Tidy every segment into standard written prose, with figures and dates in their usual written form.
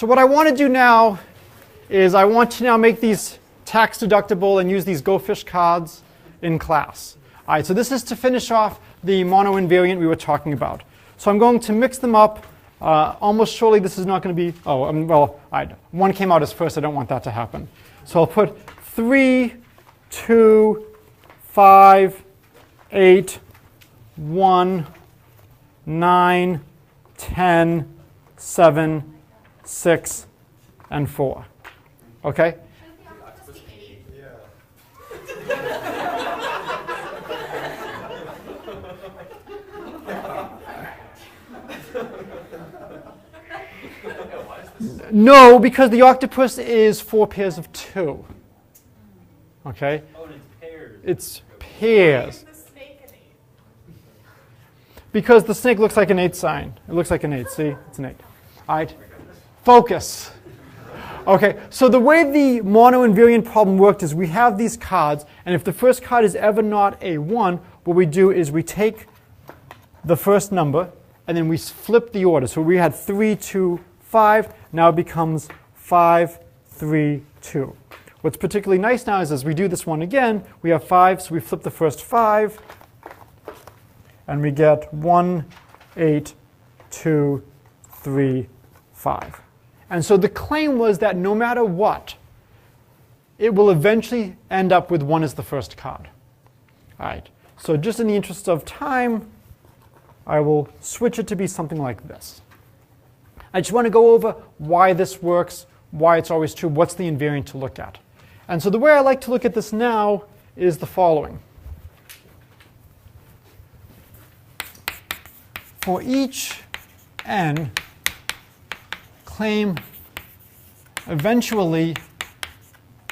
So what I want to do now is I want to now make these tax deductible and use these Go Fish cards in class. All right, so this is to finish off the monoinvariant we were talking about. So I'm going to mix them up. Almost surely this is not going to be, well, one came out as first. I don't want that to happen. So I'll put 3, 2, 5, 8, 1, 9, 10, 7, 6, and 4. Okay? No, because the octopus is 4 pairs of 2. Okay? Oh, and it's pairs. It's pairs. Because the snake looks like an 8 sign. It looks like an 8. See? It's an 8. All right? Focus. Okay, so the way the monoinvariant problem worked is we have these cards, and if the first card is ever not a 1, what we do is we take the first number, and then we flip the order. So we had 3, 2, 5. Now it becomes 5, 3, 2. What's particularly nice now is as we do this one again, we have 5, so we flip the first 5, and we get 1, 8, 2, 3, 5. And so the claim was that no matter what, it will eventually end up with 1 as the first card. All right, so just in the interest of time, I will switch it to be something like this. I just want to go over why this works, why it's always true, what's the invariant to look at. And so the way I like to look at this now is the following. For each n, claim eventually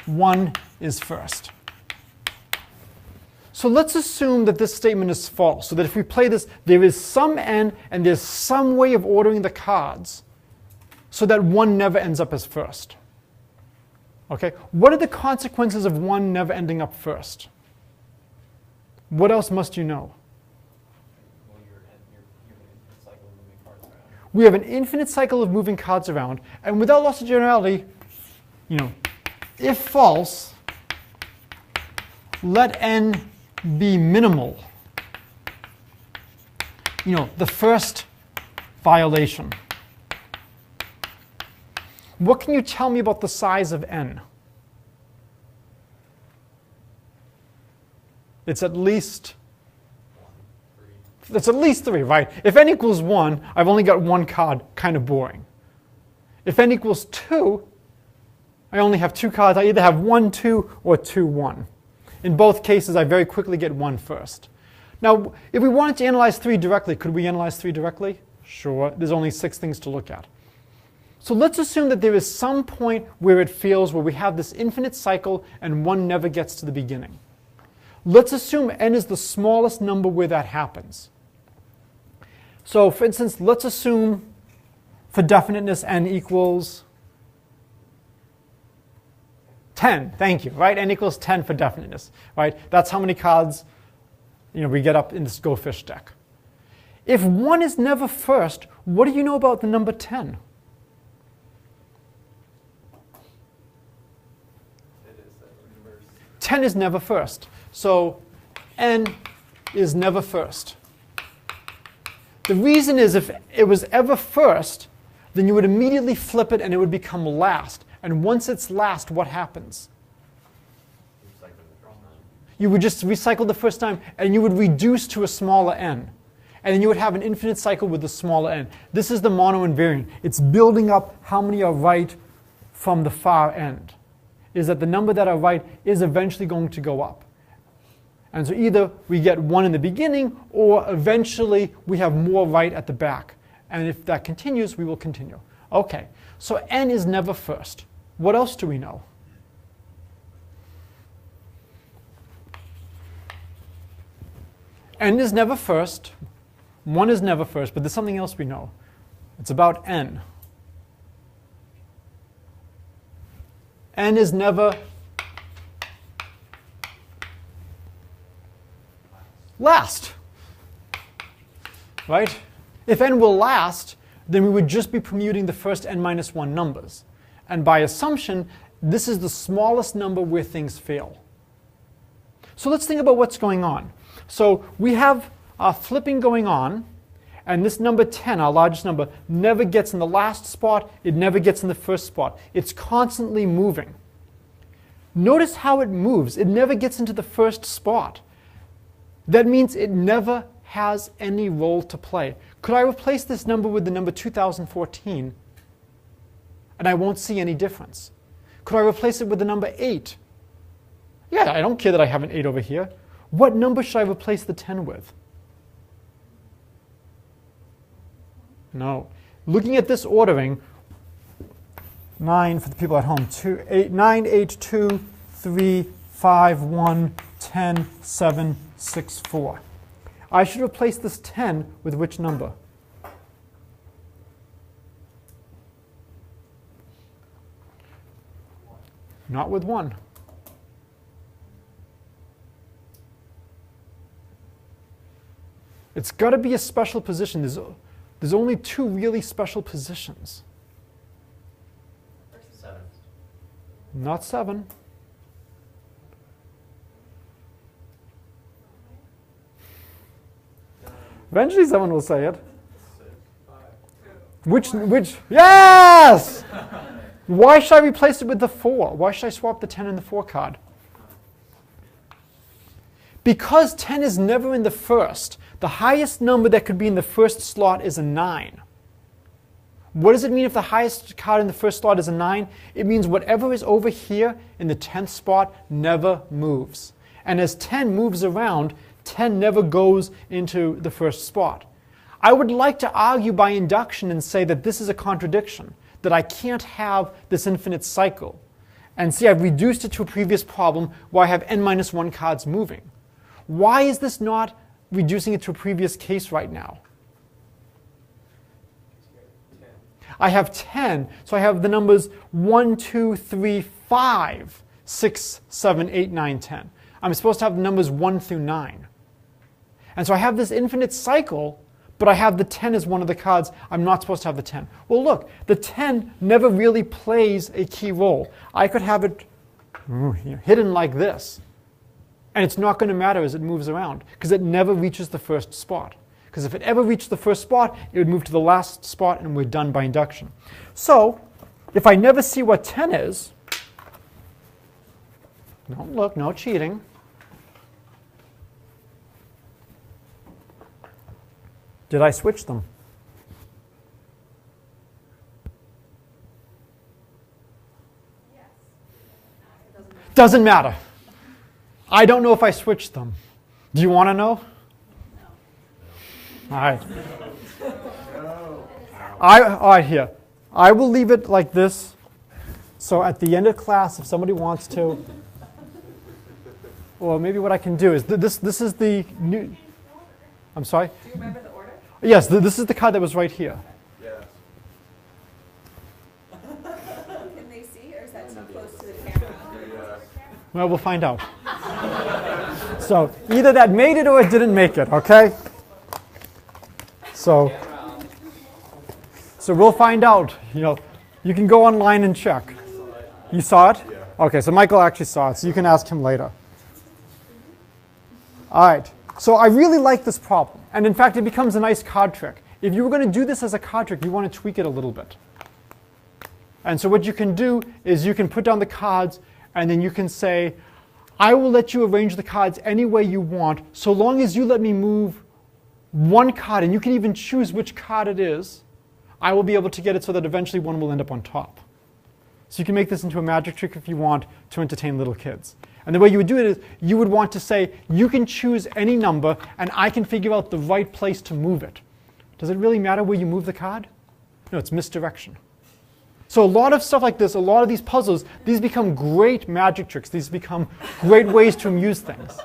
1 is first. So let's assume that this statement is false, so that if we play this, there is some n and there's some way of ordering the cards so that 1 never ends up as first. Okay, what are the consequences of 1 never ending up first? What else must you know? We have an infinite cycle of moving cards around, and without loss of generality, if false, let n be minimal. The first violation. What can you tell me about the size of n? It's at least 3, right? If n equals 1, I've only got 1 card, kind of boring. If n equals 2, I only have 2 cards. I either have 1, 2, or 2, 1. In both cases, I very quickly get 1 first. Now, if we wanted to analyze 3 directly, could we analyze 3 directly? Sure. There's only 6 things to look at. So let's assume that there is some point where it fails, where we have this infinite cycle and 1 never gets to the beginning. Let's assume n is the smallest number where that happens. So for instance, let's assume for definiteness n equals 10. Thank you, right? N equals 10 for definiteness, right? That's how many cards we get up in this Go Fish deck. If 1 is never first, what do you know about the number 10? 10 is never first. So n is never first. The reason is if it was ever first, then you would immediately flip it and it would become last. And once it's last, what happens? You would just recycle the first time and you would reduce to a smaller n. And then you would have an infinite cycle with a smaller n. This is the monoinvariant. It's building up how many are right from the far end. Is that the number that are right is eventually going to go up. And so either we get 1 in the beginning, or eventually we have more right at the back. And if that continues, we will continue. Okay, so n is never first. What else do we know? N is never first. 1 is never first, but there's something else we know. It's about n. N is never last, right? If n will last, then we would just be permuting the first n minus 1 numbers. And by assumption, this is the smallest number where things fail. So let's think about what's going on. So we have flipping going on, and this number 10, our largest number, never gets in the last spot, it never gets in the first spot. It's constantly moving. Notice how it moves. It never gets into the first spot. That means it never has any role to play. Could I replace this number with the number 2014 and I won't see any difference? Could I replace it with the number 8? Yeah, I don't care that I have an 8 over here. What number should I replace the 10 with? No. Looking at this ordering, 9 for the people at home, 9, 8, 2, 3, 5, 1, 10, 7, 6, 4. I should replace this 10 with which number? Not with 1. It's got to be a special position. There's only 2 really special positions. 7. Not 7. Eventually someone will say it. Which, yes! Why should I replace it with the 4? Why should I swap the 10 and the 4 card? Because 10 is never in the first, the highest number that could be in the first slot is a 9. What does it mean if the highest card in the first slot is a 9? It means whatever is over here in the 10th spot never moves. And as 10 moves around, 10 never goes into the first spot. I would like to argue by induction and say that this is a contradiction, that I can't have this infinite cycle. And see, I've reduced it to a previous problem where I have n minus 1 cards moving. Why is this not reducing it to a previous case right now? I have 10, so I have the numbers 1, 2, 3, 5, 6, 7, 8, 9, 10. I'm supposed to have the numbers 1 through 9. And so I have this infinite cycle, but I have the 10 as one of the cards. I'm not supposed to have the 10. Well, look, the 10 never really plays a key role. I could have it hidden like this. And it's not going to matter as it moves around, because it never reaches the first spot. Because if it ever reached the first spot, it would move to the last spot, and we're done by induction. So if I never see what 10 is, don't look, no cheating. Did I switch them? Yes. Doesn't matter. I don't know if I switched them. Do you want to know? No. All right. All right, here. I will leave it like this. So at the end of class, if somebody wants to, or maybe what I can do is, this is the new, I'm sorry? Do you remember the order? Yes, this is the card that was right here. Yes. Can they see, or is that too close to the camera? Well, we'll find out. So either that made it or it didn't make it, okay? So we'll find out. You know, you can go online and check. You saw it? Yeah. Okay, so Michael actually saw it, so you can ask him later. All right, so I really like this problem. And in fact, it becomes a nice card trick. If you were going to do this as a card trick, you want to tweak it a little bit. And so what you can do is you can put down the cards, and then you can say, I will let you arrange the cards any way you want, so long as you let me move one card, and you can even choose which card it is, I will be able to get it so that eventually one will end up on top. So you can make this into a magic trick if you want to entertain little kids. And the way you would do it is you would want to say, you can choose any number, and I can figure out the right place to move it. Does it really matter where you move the card? No, it's misdirection. So a lot of stuff like this, a lot of these puzzles, these become great magic tricks. These become great ways to amuse things.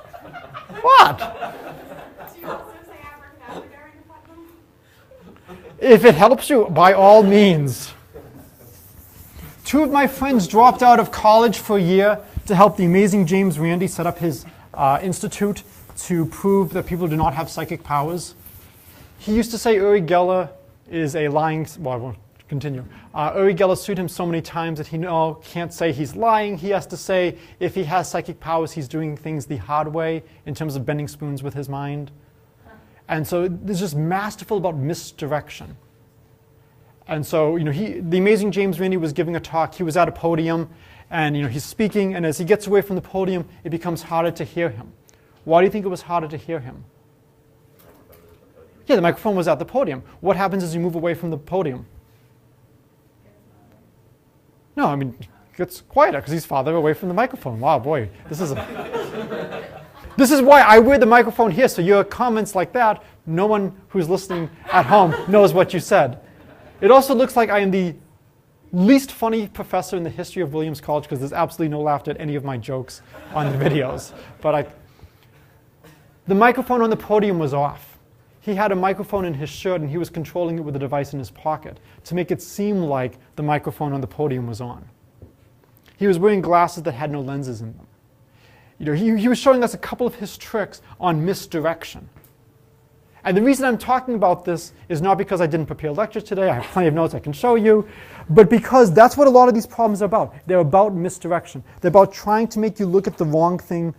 What? Do you also say abracadabra during the problem? If it helps you, by all means. 2 of my friends dropped out of college for a year to help the amazing James Randi set up his institute to prove that people do not have psychic powers. He used to say Uri Geller is a lying, well, I won't continue. Uri Geller sued him so many times that he now can't say he's lying. He has to say if he has psychic powers, he's doing things the hard way in terms of bending spoons with his mind. And so this is just masterful about misdirection. And so, the amazing James Randi was giving a talk. He was at a podium, and he's speaking, and as he gets away from the podium, it becomes harder to hear him. Why do you think it was harder to hear him? Yeah, the microphone was at the podium. What happens as you move away from the podium? No, I mean, it gets quieter because he's farther away from the microphone. Wow, boy, this is why I wear the microphone here, so your comments like that, no one who's listening at home knows what you said. It also looks like I am the least funny professor in the history of Williams College because there's absolutely no laughter at any of my jokes on the videos. But the microphone on the podium was off. He had a microphone in his shirt and he was controlling it with a device in his pocket to make it seem like the microphone on the podium was on. He was wearing glasses that had no lenses in them. He was showing us a couple of his tricks on misdirection. And the reason I'm talking about this is not because I didn't prepare lectures today. I have plenty of notes I can show you. But because that's what a lot of these problems are about. They're about misdirection. They're about trying to make you look at the wrong thing.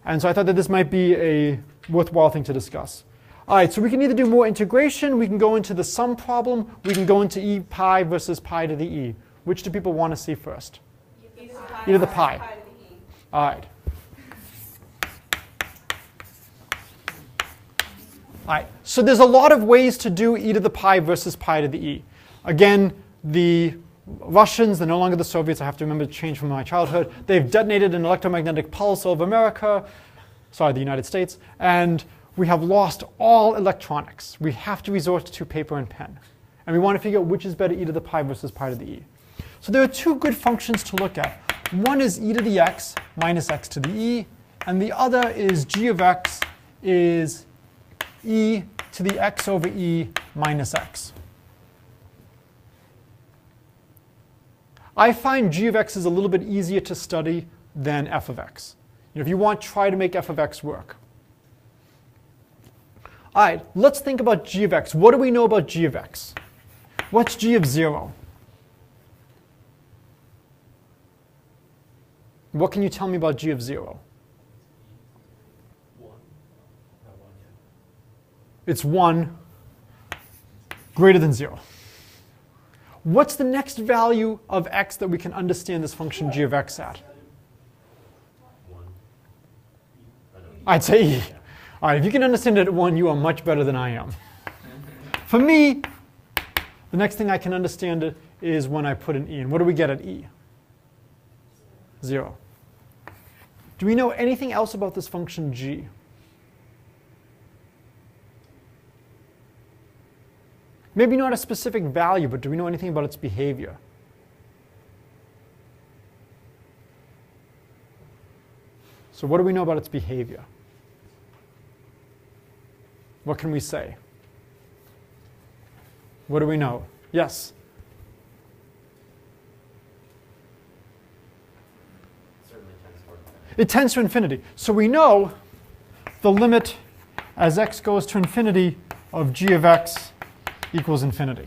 And so I thought that this might be a worthwhile thing to discuss. All right, so we can either do more integration. We can go into the sum problem. We can go into e pi versus pi to the e. Which do people want to see first? E to the pi. All right. All right, so there's a lot of ways to do e to the pi versus pi to the e. Again, the Russians, they're no longer the Soviets. I have to remember to change from my childhood. They've detonated an electromagnetic pulse over America, sorry, the United States, and we have lost all electronics. We have to resort to paper and pen. And we want to figure out which is better, e to the pi versus pi to the e. So there are two good functions to look at. One is e to the x minus x to the e, and the other is g of x is e to the x over e minus x. I find g of x is a little bit easier to study than f of x. If you want, try to make f of x work. All right, let's think about g of x. What do we know about g of x? What's g of 0? What can you tell me about g of 0? It's 1 greater than 0. What's the next value of x that we can understand this function g of x at? I'd say e. All right, if you can understand it at 1, you are much better than I am. For me, the next thing I can understand it is when I put an e. And what do we get at e? 0. Do we know anything else about this function g? Maybe not a specific value, but do we know anything about its behavior? So what do we know about its behavior? What can we say? What do we know? Yes? It tends to infinity. So we know the limit as x goes to infinity of g of x equals infinity.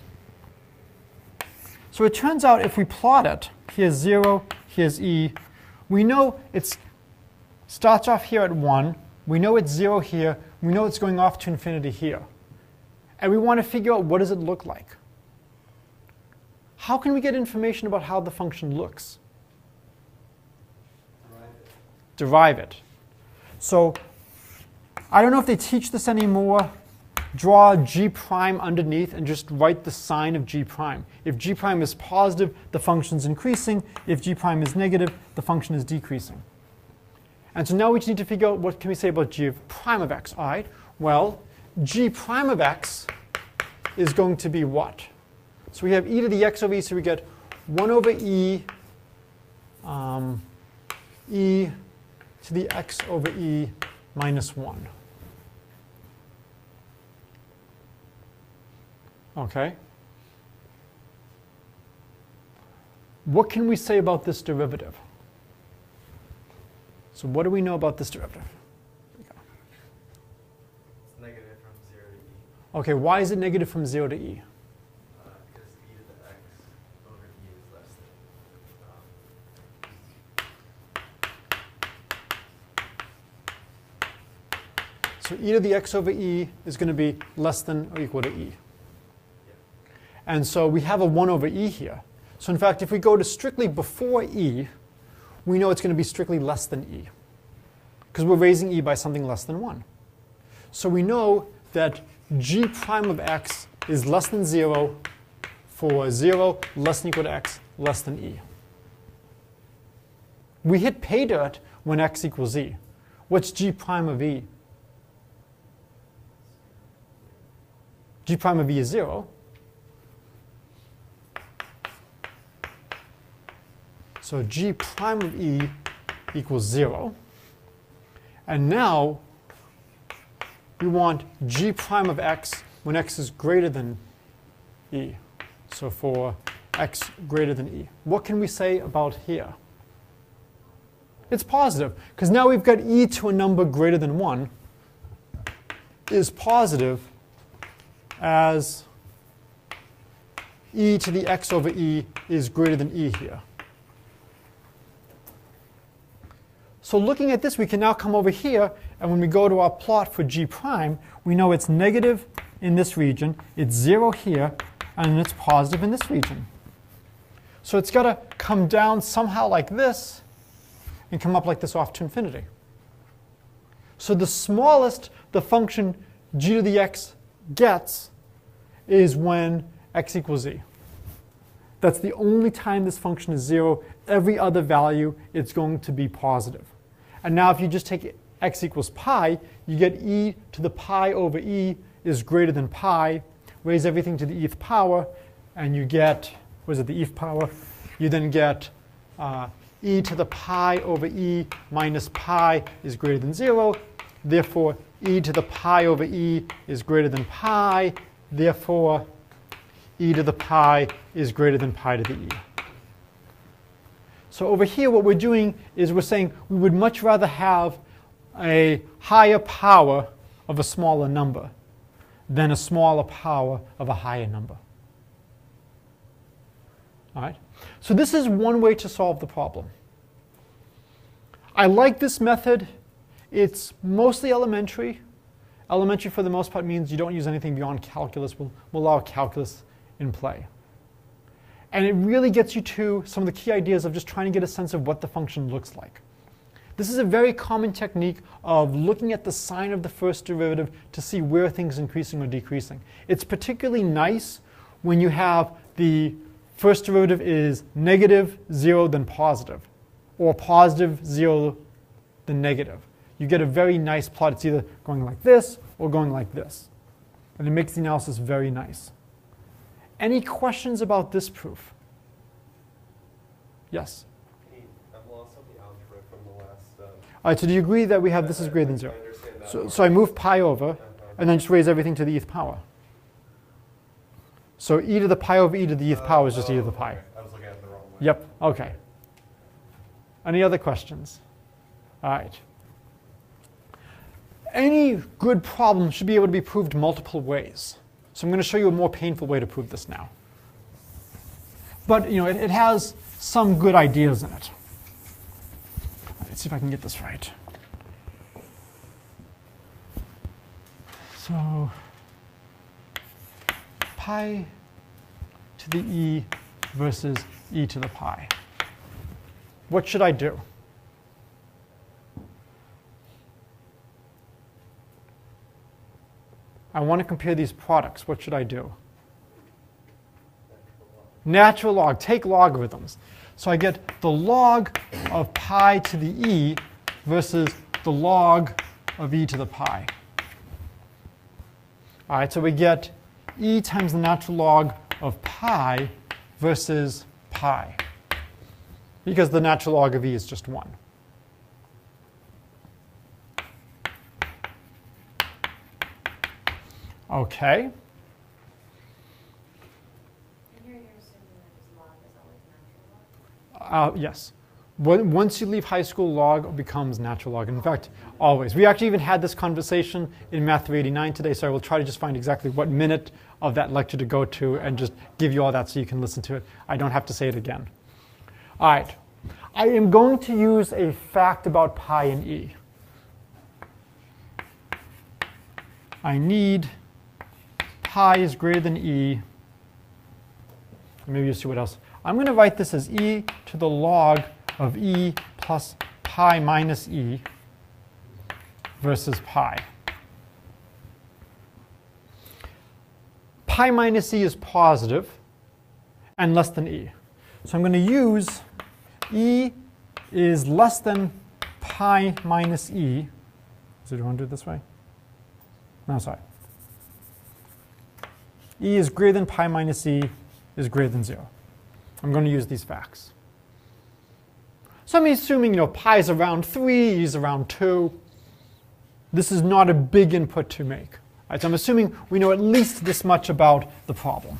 So it turns out if we plot it, here's 0, here's e, we know it starts off here at 1, we know it's 0 here, we know it's going off to infinity here. And we want to figure out what does it look like. How can we get information about how the function looks? Derive it. So I don't know if they teach this anymore. Draw g prime underneath and just write the sign of g prime. If g prime is positive, the function's increasing. If g prime is negative, the function is decreasing. And so now we just need to figure out what can we say about g of prime of x. All right, well, g prime of x is going to be what? So we have e to the x over e, so we get 1 over e, e to the x over e minus 1. Okay. What can we say about this derivative? So what do we know about this derivative? It's negative from 0 to e. Okay, why is it negative from 0 to e? Because e to the x over e is less than. So e to the x over e is going to be less than or equal to e. And so we have a 1 over e here. So in fact, if we go to strictly before e, we know it's going to be strictly less than e, because we're raising e by something less than 1. So we know that g prime of x is less than 0 for 0 less than or equal to x less than e. We hit pay dirt when x equals e. What's g prime of e? G prime of e is 0. So g prime of e equals 0. And now we want g prime of x when x is greater than e. So for x greater than e. What can we say about here? It's positive, because now we've got e to a number greater than 1 is positive as e to the x over e is greater than e here. So looking at this, we can now come over here, and when we go to our plot for g prime, we know it's negative in this region, it's 0 here, and it's positive in this region. So it's got to come down somehow like this and come up like this off to infinity. So the smallest the function g to the x gets is when x equals e. That's the only time this function is 0. Every other value, it's going to be positive. And now if you just take x equals pi, you get e to the pi over e is greater than pi. Raise everything to the eth power, and you get, what is it, the eth power? You then get e to the pi over e minus pi is greater than 0. Therefore, e to the pi over e is greater than pi. Therefore, e to the pi is greater than pi to the e. So over here, what we're doing is we're saying we would much rather have a higher power of a smaller number than a smaller power of a higher number. All right? So this is one way to solve the problem. I like this method. It's mostly elementary. Elementary, for the most part, means you don't use anything beyond calculus. We'll allow calculus in play. And it really gets you to some of the key ideas of just trying to get a sense of what the function looks like. This is a very common technique of looking at the sign of the first derivative to see where things are increasing or decreasing. It's particularly nice when you have the first derivative is negative 0 then positive, or positive 0 then negative. You get a very nice plot. It's either going like this or going like this. And it makes the analysis very nice. Any questions about this proof? Yes? I'm lost on the algebra from the last. All right, so do you agree that we have this is greater than 0? I understand that. So I move pi over, and then just raise everything to the eth power. So e to the pi over e to the eth power is just e to the pi. Okay. I was looking at it the wrong way. Yep, okay. Any other questions? All right. Any good problem should be able to be proved multiple ways. So I'm going to show you a more painful way to prove this now. But it has some good ideas in it. Let's see if I can get this right. So pi to the e versus e to the pi. What should I do? I want to compare these products. What should I do? Natural log. Take logarithms. So I get the log of pi to the e versus the log of e to the pi. All right, so we get e times the natural log of pi versus pi, because the natural log of e is just 1. Okay. And here you're assuming that this log is always natural log? Yes. Once you leave high school, log becomes natural log. In fact, always. We actually even had this conversation in Math389 today, so I will try to just find exactly what minute of that lecture to go to and just give you all that so you can listen to it. I don't have to say it again. All right. I am going to use a fact about pi and e. I need pi is greater than e. Maybe you see what else. I'm going to write this as e to the log of e plus pi minus e versus pi. Pi minus e is positive and less than e. So I'm going to use e is less than pi minus e. So do you want to do it this way? No, sorry. E is greater than pi minus e is greater than 0. I'm going to use these facts. So I'm assuming, pi is around 3, e is around 2. This is not a big input to make. Right, so I'm assuming we know at least this much about the problem.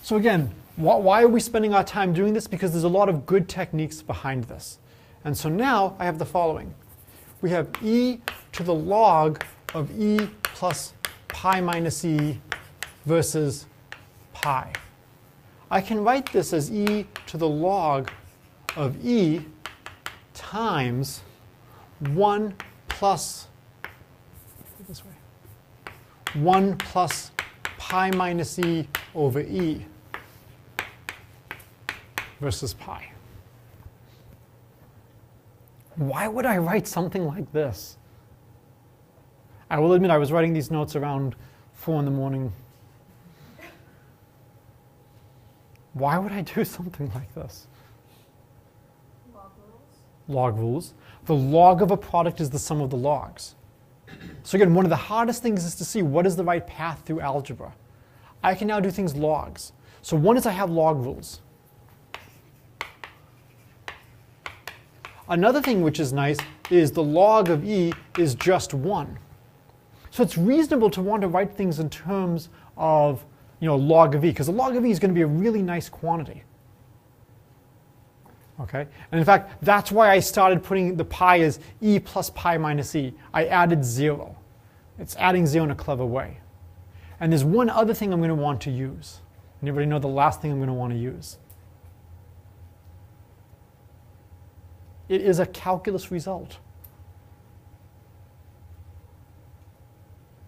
So again, why are we spending our time doing this? Because there's a lot of good techniques behind this. And so now I have the following. We have e to the log of e plus pi minus e versus pi. I can write this as e to the log of e times 1 plus, this way, 1 plus pi minus e over e versus pi. Why would I write something like this? I will admit I was writing these notes around 4 in the morning. Why would I do something like this? Log rules. Log rules. The log of a product is the sum of the logs. So again, one of the hardest things is to see what is the right path through algebra. I can now do things logs. So one is I have log rules. Another thing which is nice is the log of e is just 1. So it's reasonable to want to write things in terms of log of e, because the log of e is going to be a really nice quantity. Okay? And in fact, that's why I started putting the pi as e plus pi minus e. I added 0. It's adding 0 in a clever way. And there's one other thing I'm going to want to use. Anybody know the last thing I'm going to want to use? It is a calculus result.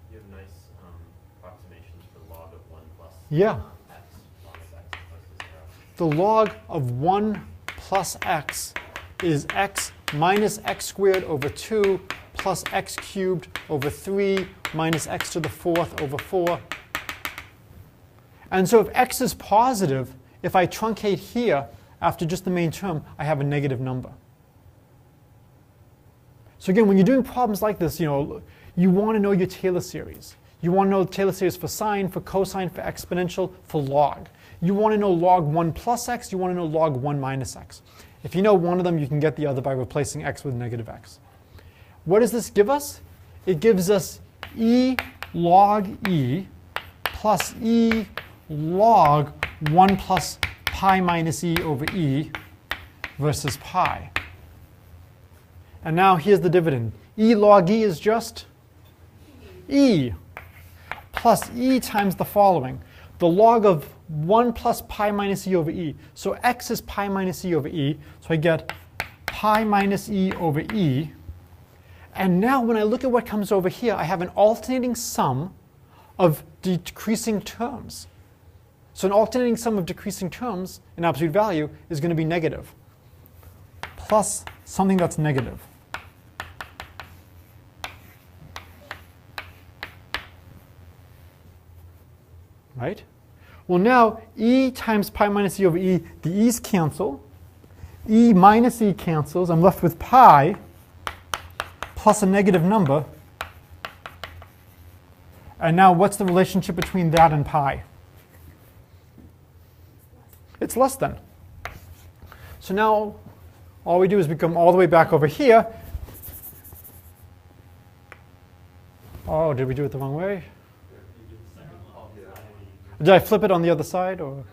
You have nice approximations for log of 1 plus Yeah. x, log of x equals to 0. The log of 1 plus x is x minus x squared over 2 plus x cubed over 3 minus x to the 4th over 4. And so if x is positive, if I truncate here after just the main term, I have a negative number. So again, when you're doing problems like this, you want to know your Taylor series. You want to know the Taylor series for sine, for cosine, for exponential, for log. You want to know log 1 plus x. You want to know log 1 minus x. If you know one of them, you can get the other by replacing x with negative x. What does this give us? It gives us e log e plus e log 1 plus pi minus e over e versus pi. And now here's the dividend. E log e is just e plus e times the following. The log of 1 plus pi minus e over e. So x is pi minus e over e. So I get pi minus e over e. And now when I look at what comes over here, I have an alternating sum of decreasing terms. So an alternating sum of decreasing terms in absolute value is going to be negative, plus something that's negative. Right? Well, now e times pi minus e over e, the e's cancel. E minus e cancels. I'm left with pi plus a negative number. And now what's the relationship between that and pi? It's less than. So now all we do is we come all the way back over here. Oh, did we do it the wrong way? Did I flip it on the other side? Or?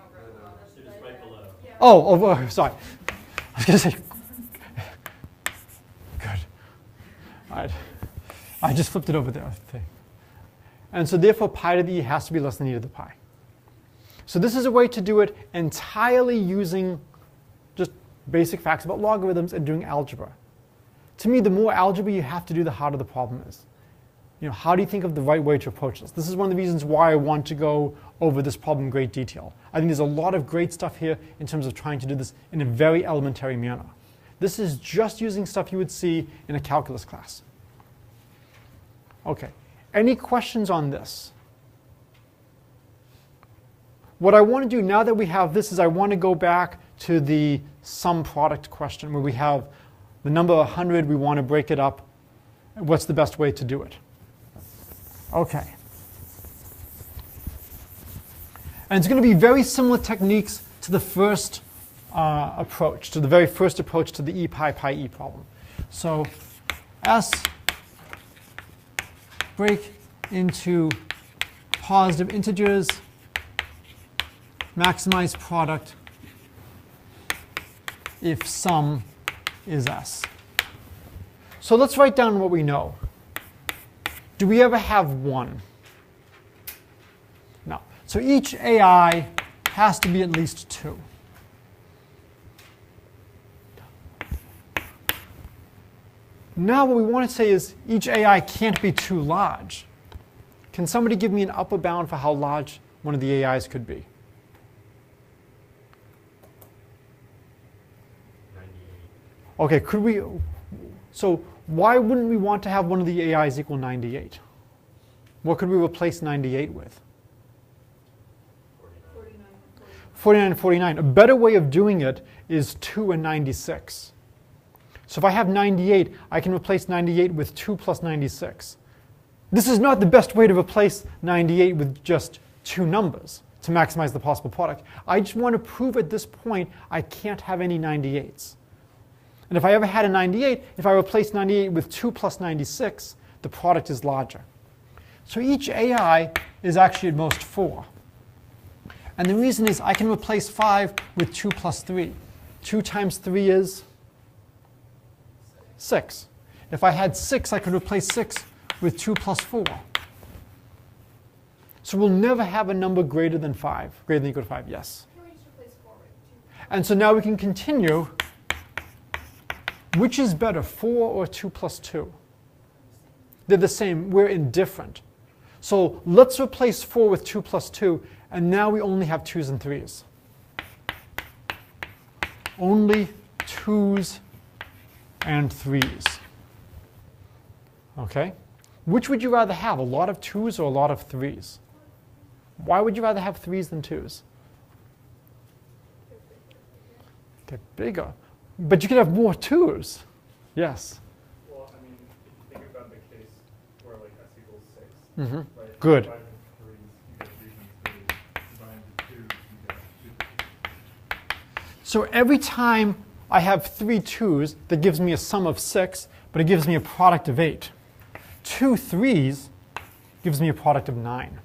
It is right below. Oh, sorry. I was going to say, good. All right. I just flipped it over there. And so therefore, pi to the e has to be less than e to the pi. So this is a way to do it entirely using just basic facts about logarithms and doing algebra. To me, the more algebra you have to do, the harder the problem is. How do you think of the right way to approach this? This is one of the reasons why I want to go over this problem in great detail. I think there's a lot of great stuff here in terms of trying to do this in a very elementary manner. This is just using stuff you would see in a calculus class. Okay, any questions on this? What I want to do now that we have this is I want to go back to the sum product question where we have the number 100, we want to break it up. What's the best way to do it? Okay. And it's going to be very similar techniques to the first approach, to the very first approach to the e pi pi e problem. So S break into positive integers, maximize product if sum is S. So let's write down what we know. Do we ever have 1? No. So each AI has to be at least 2. Now what we want to say is each AI can't be too large. Can somebody give me an upper bound for how large one of the AIs could be? 98. Okay, could we? So why wouldn't we want to have one of the AIs equal 98? What could we replace 98 with? 49 and 49. A better way of doing it is 2 and 96. So if I have 98, I can replace 98 with 2 plus 96. This is not the best way to replace 98 with just 2 numbers to maximize the possible product. I just want to prove at this point I can't have any 98s. And if I ever had a 98, if I replace 98 with 2 plus 96, the product is larger. So each AI is actually at most 4. And the reason is I can replace 5 with 2 plus 3. 2 times 3 is 6. If I had 6, I could replace 6 with 2 plus 4. So we'll never have a number greater than 5, greater than or equal to 5, yes. Can we just replace 4 with 2? And so now we can continue. Which is better, 4 or 2 plus 2? They're the same. We're indifferent. So let's replace 4 with 2 plus 2, and now we only have 2s and 3s. Only 2s and 3s. Okay? Which would you rather have, a lot of 2s or a lot of 3s? Why would you rather have 3s than 2s? They're bigger. But you could have more 2s. Yes? Well, I mean, if you think about the case where like S equals 6, Mm-hmm. right? Good. 5 and 3s, you get 3 and 3. Combined with 2, you get 2. So every time I have 3 2s, that gives me a sum of 6, but it gives me a product of 8. 2 3s gives me a product of 9.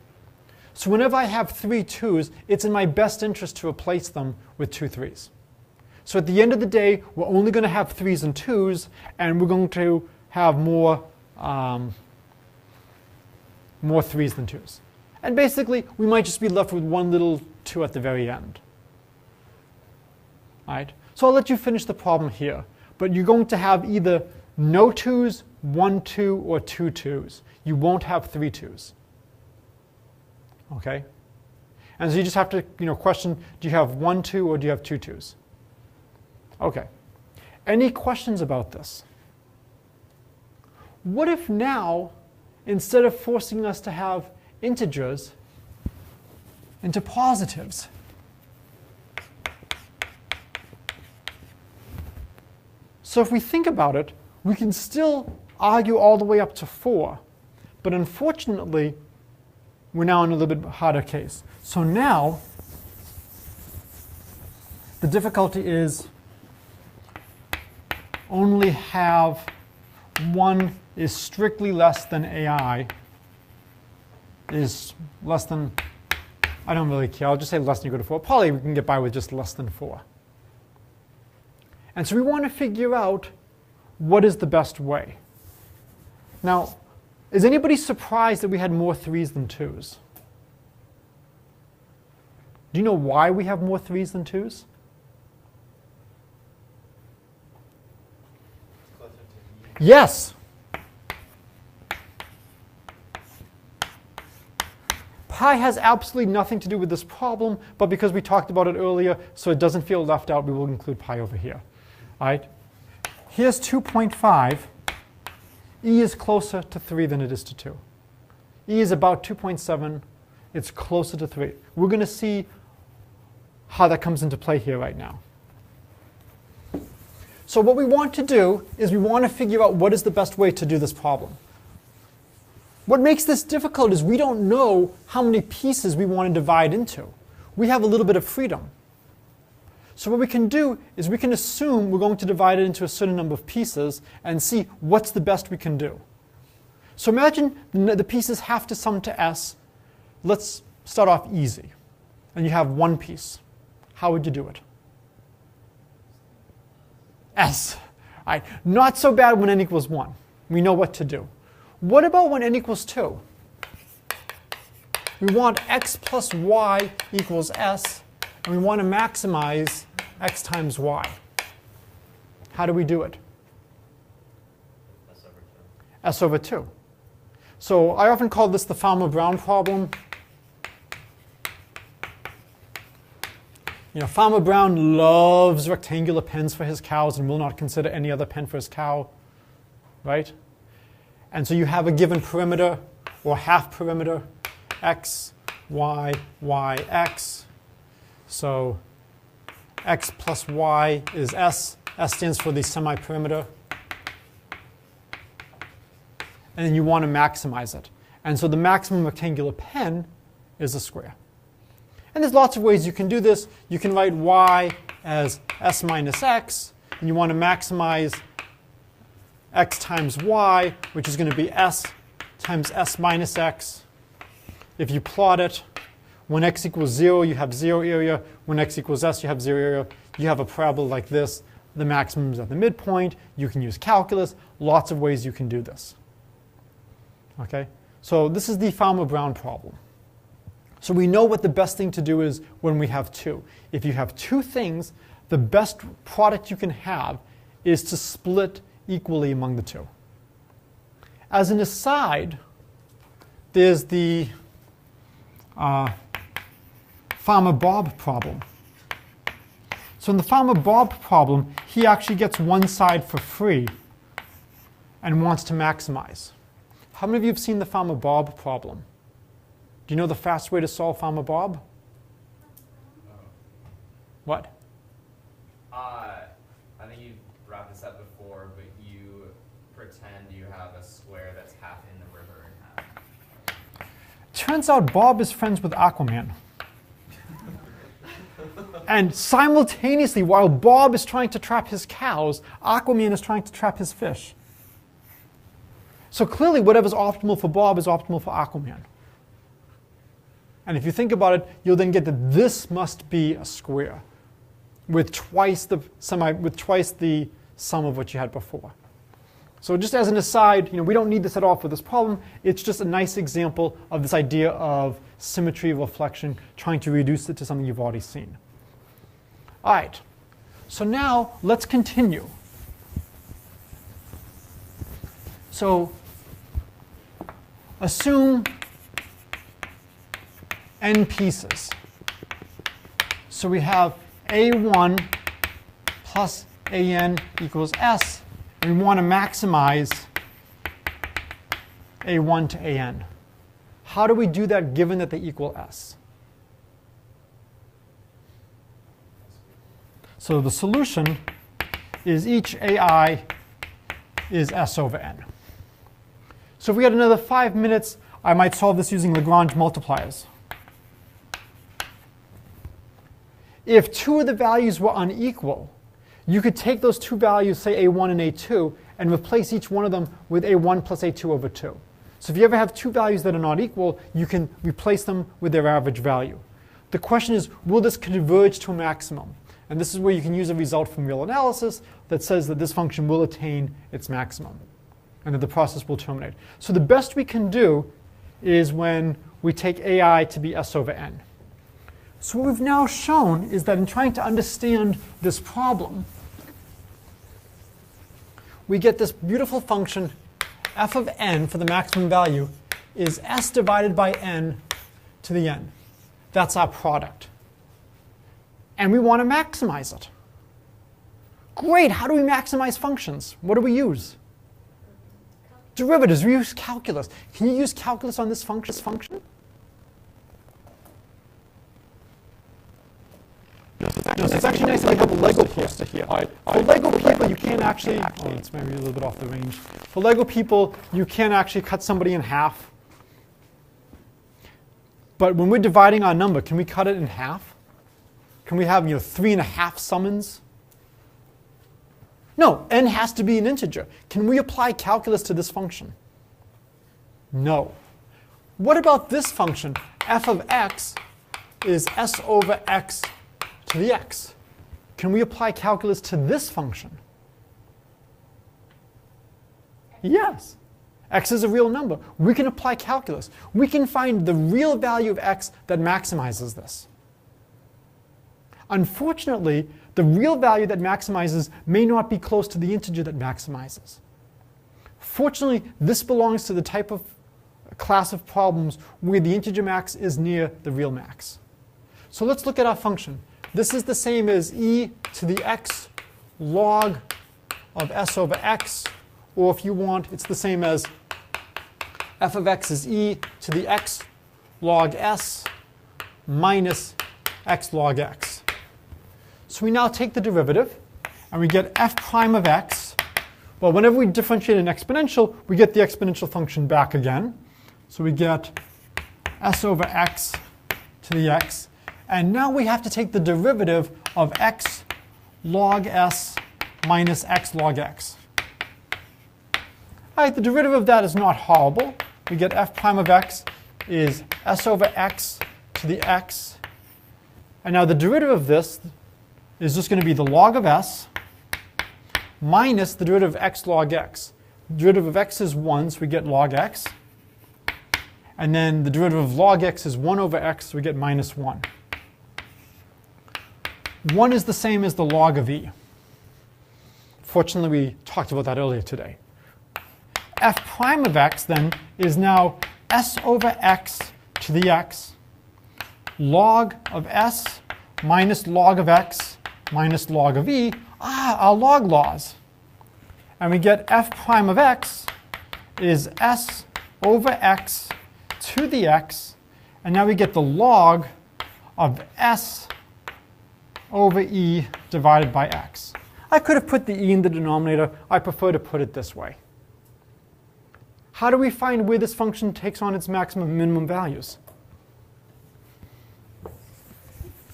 So whenever I have 3 2s, it's in my best interest to replace them with 2 3s. So at the end of the day, we're only going to have 3s and 2s, and we're going to have more 3s than 2s. And basically, we might just be left with one little 2 at the very end. All right? So I'll let you finish the problem here. But you're going to have either no 2s, 1 2, or 2 2s. You won't have 3 2s. Okay? And so you just have to question, do you have 1 2 or do you have 2 2s? Okay. Any questions about this? What if now, instead of forcing us to have integers into positives, so if we think about it, we can still argue all the way up to 4, but unfortunately, we're now in a little bit harder case. So now, the difficulty is only have 1 is strictly less than AI is less than I don't really care. I'll just say less than or equal to 4. Probably we can get by with just less than 4. And so we want to figure out what is the best way. Now, is anybody surprised that we had more 3's than 2's? Do you know why we have more 3's than 2's? Yes. Pi has absolutely nothing to do with this problem, but because we talked about it earlier, so it doesn't feel left out, we will include pi over here. All right? Here's 2.5. E is closer to 3 than it is to 2. E is about 2.7. It's closer to 3. We're going to see how that comes into play here right now. So what we want to do is we want to figure out what is the best way to do this problem. What makes this difficult is we don't know how many pieces we want to divide into. We have a little bit of freedom. So what we can do is we can assume we're going to divide it into a certain number of pieces and see what's the best we can do. So imagine the pieces have to sum to s. Let's start off easy. And you have one piece. How would you do it? S. All right. Not so bad when n equals 1. We know what to do. What about when n equals 2? We want x plus y equals s, and we want to maximize x times y. How do we do it? S over 2. So I often call this the Farmer-Brown problem. You know, Farmer Brown loves rectangular pens for his cows and will not consider any other pen for his cow, right? And so you have a given perimeter or half perimeter, x, y, y, x. So x plus y is s. S stands for the semi-perimeter. And then you want to maximize it. And so the maximum rectangular pen is a square. And there's lots of ways you can do this. You can write y as s minus x, and you want to maximize x times y, which is going to be s times s minus x. If you plot it, when x equals 0, you have 0 area. When x equals s, you have 0 area. You have a parabola like this. The maximum is at the midpoint. You can use calculus. Lots of ways you can do this. Okay? So this is the Farmer-Brown problem. So we know what the best thing to do is when we have 2. If you have 2 things, the best product you can have is to split equally among the 2. As an aside, there's the Farmer Bob problem. So in the Farmer Bob problem, he actually gets one side for free and wants to maximize. How many of you have seen the Farmer Bob problem? Do you know the fast way to solve Farmer Bob? What? I think you brought this up before, but you pretend you have a square that's half in the river and half. Turns out Bob is friends with Aquaman. And simultaneously, while Bob is trying to trap his cows, Aquaman is trying to trap his fish. So clearly, whatever's optimal for Bob is optimal for Aquaman. And if you think about it, you'll then get that this must be a square with twice the sum of what you had before. So just as an aside, we don't need this at all for this problem. It's just a nice example of this idea of symmetry of reflection, trying to reduce it to something you've already seen. All right. So now let's continue. So assume n pieces. So we have a1 plus an equals s. And we want to maximize a1 to an. How do we do that given that they equal s? So the solution is each ai is s over n. So if we had another 5 minutes, I might solve this using Lagrange multipliers. If 2 of the values were unequal, you could take those 2 values, say a1 and a2, and replace each one of them with a1 plus a2 over 2. So if you ever have 2 values that are not equal, you can replace them with their average value. The question is, will this converge to a maximum? And this is where you can use a result from real analysis that says that this function will attain its maximum and that the process will terminate. So the best we can do is when we take ai to be s over n. So what we've now shown is that in trying to understand this problem, we get this beautiful function f of n for the maximum value is s divided by n to the n. That's our product. And we want to maximize it. Great, how do we maximize functions? What do we use? Derivatives, we use calculus. Can you use calculus on this function? No, it's actually nice to have a Lego poster here. For Lego people, you can't actually, oh, it's maybe a little bit off the range. For Lego people, you can't actually cut somebody in half. But when we're dividing our number, can we cut it in half? Can we have 3.5 summons? No, n has to be an integer. Can we apply calculus to this function? No. What about this function? F of x is s over x to the x. Can we apply calculus to this function? Yes. X is a real number. We can apply calculus. We can find the real value of x that maximizes this. Unfortunately, the real value that maximizes may not be close to the integer that maximizes. Fortunately, this belongs to the type of class of problems where the integer max is near the real max. So let's look at our function. This is the same as e to the x log of s over x, or if you want, it's the same as f of x is e to the x log s minus x log x. So we now take the derivative, and we get f prime of x. Well, whenever we differentiate an exponential, we get the exponential function back again. So we get s over x to the x. And now we have to take the derivative of x log s minus x log x. All right, the derivative of that is not horrible. We get f prime of x is s over x to the x. And now the derivative of this is just going to be the log of s minus the derivative of x log x. The derivative of x is 1, so we get log x. And then the derivative of log x is 1 over x, so we get minus 1. 1 is the same as the log of e. Fortunately, we talked about that earlier today. F prime of x, then, is now s over x to the x log of s minus log of x minus log of e, our log laws. And we get f prime of x is s over x to the x, and now we get the log of s over e divided by x. I could have put the e in the denominator. I prefer to put it this way. How do we find where this function takes on its maximum and minimum values?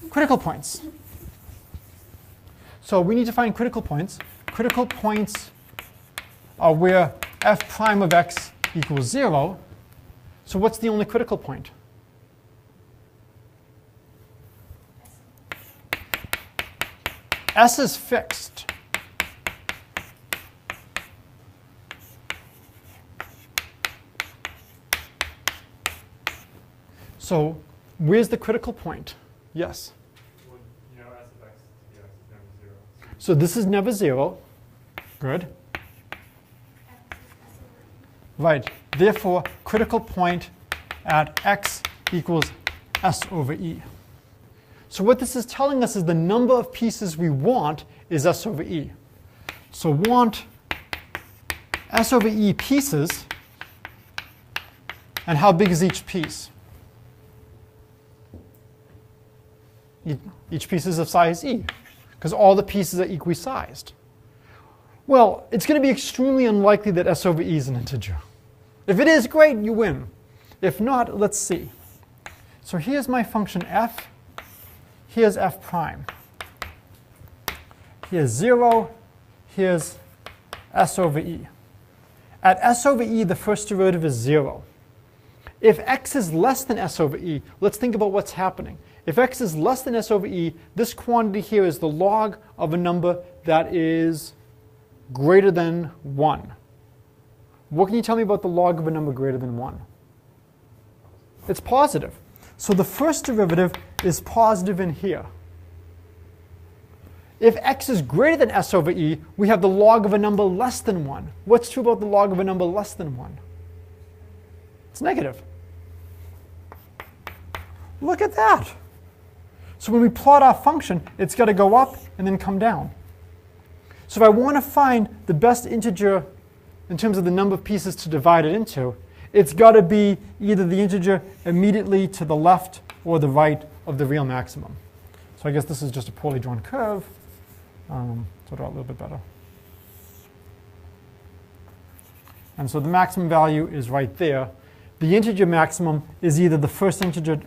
Critical points. So we need to find critical points. Critical points are where f prime of x equals 0. So what's the only critical point? S is fixed. So where's the critical point? Yes? Well, s of x to the x is never 0. So this is never 0. Good. Right. Therefore, critical point at x equals s over e. So what this is telling us is the number of pieces we want is s over e. So want s over e pieces, and how big is each piece? Each piece is of size e, because all the pieces are equally sized. Well, it's going to be extremely unlikely that s over e is an integer. If it is, great, you win. If not, let's see. So here's my function f. Here's f prime. Here's 0. Here's s over e. At s over e, the first derivative is 0. If x is less than s over e, let's think about what's happening. If x is less than s over e, this quantity here is the log of a number that is greater than 1. What can you tell me about the log of a number greater than 1? It's positive. So the first derivative is positive in here. If x is greater than s over e, we have the log of a number less than 1. What's true about the log of a number less than 1? It's negative. Look at that. So when we plot our function, it's got to go up and then come down. So if I want to find the best integer in terms of the number of pieces to divide it into, it's got to be either the integer immediately to the left or the right of the real maximum. So I guess this is just a poorly drawn curve. So draw it a little bit better. And so the maximum value is right there. The integer maximum is either the first integer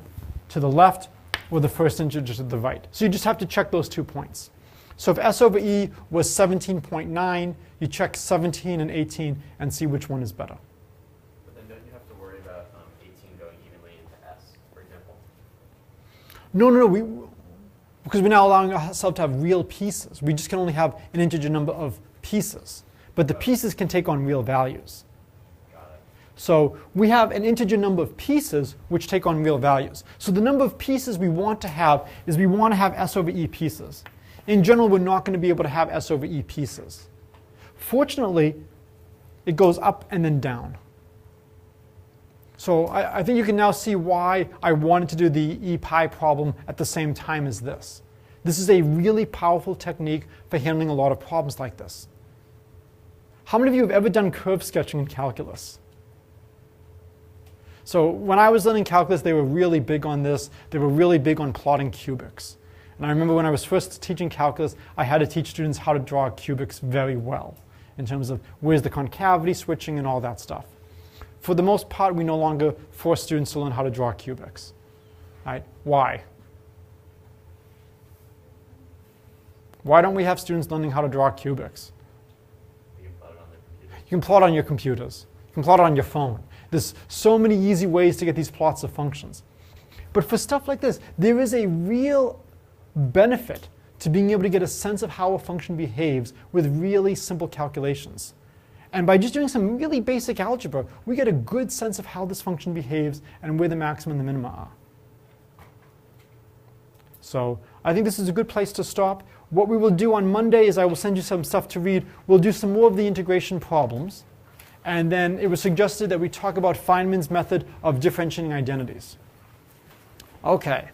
to the left or the first integer to the right. So you just have to check those 2 points. So if s over e was 17.9, you check 17 and 18 and see which one is better. But then don't you have to worry about 18 going evenly into s, for example? No, because we're now allowing ourselves to have real pieces. We just can only have an integer number of pieces. But the pieces can take on real values. Got it. So we have an integer number of pieces which take on real values. So the number of pieces we want to have is we want to have s over e pieces. In general, we're not going to be able to have s over e pieces. Fortunately, it goes up and then down. So I think you can now see why I wanted to do the e pi problem at the same time as this. This is a really powerful technique for handling a lot of problems like this. How many of you have ever done curve sketching in calculus? So when I was learning calculus, they were really big on this. They were really big on plotting cubics. And I remember when I was first teaching calculus, I had to teach students how to draw cubics very well in terms of where's the concavity switching and all that stuff. For the most part, we no longer force students to learn how to draw cubics. Right? Why? Why don't we have students learning how to draw cubics? You can plot it on their computer. You can plot on your computers. You can plot it on your phone. There's so many easy ways to get these plots of functions. But for stuff like this, there is a real benefit to being able to get a sense of how a function behaves with really simple calculations. And by just doing some really basic algebra, we get a good sense of how this function behaves and where the maximum and the minima are. So I think this is a good place to stop. What we will do on Monday is I will send you some stuff to read. We'll do some more of the integration problems. And then it was suggested that we talk about Feynman's method of differentiating identities. Okay.